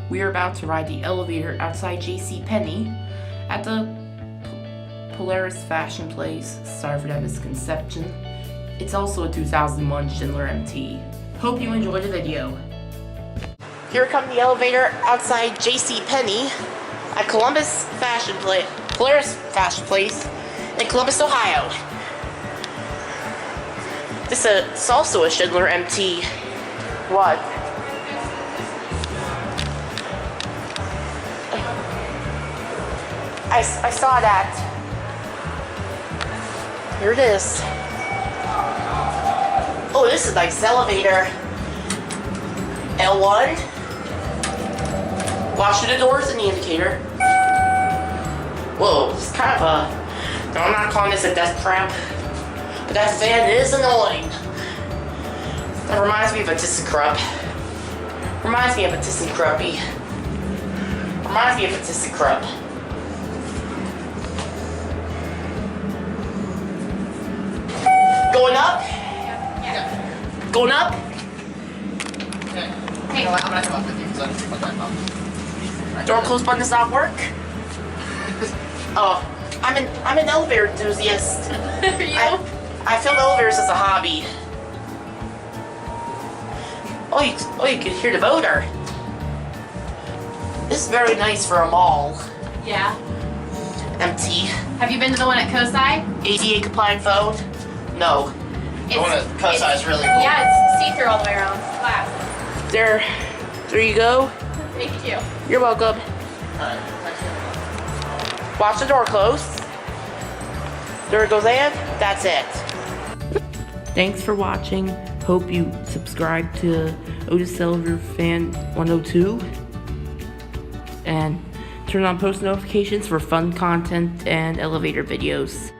We are about to ride the elevator outside JCPenney at the Polaris fashion place. Sorry for that misconception. It's also a 2001 Schindler MT. Hope you enjoyed the video. Here comes the elevator outside JCPenney at Polaris fashion place in Columbus, Ohio. This is also a Schindler MT. What? I saw that. Here it is. Oh, this is a nice elevator. L1. Wash the doors and the indicator. Whoa, it's kind of a... No, I'm not calling this a death trap. But that fan is annoying. That reminds me of a ThyssenKrupp. Reminds me of a ThyssenKruppy. Reminds me of a ThyssenKrupp. Going up? Yeah. Going up? Okay. Hey, I'm gonna come up with you because I didn't put that up. Door close button does not work? Oh, I'm an elevator enthusiast. Are you? I film elevators as a hobby. Oh, you can hear the motor. This is very nice for a mall. Yeah. MT. Have you been to the one at KONE? ADA compliant phone? No. The one at KONE is really cool. Yeah, it's see-through all the way around. It's glass. There you go. Thank you. You're welcome. Alright, thank you. Watch the door close. There it goes in. That's it. Thanks for watching. Hope you subscribe to Otis Elevator Fan 102. And turn on post notifications for fun content and elevator videos.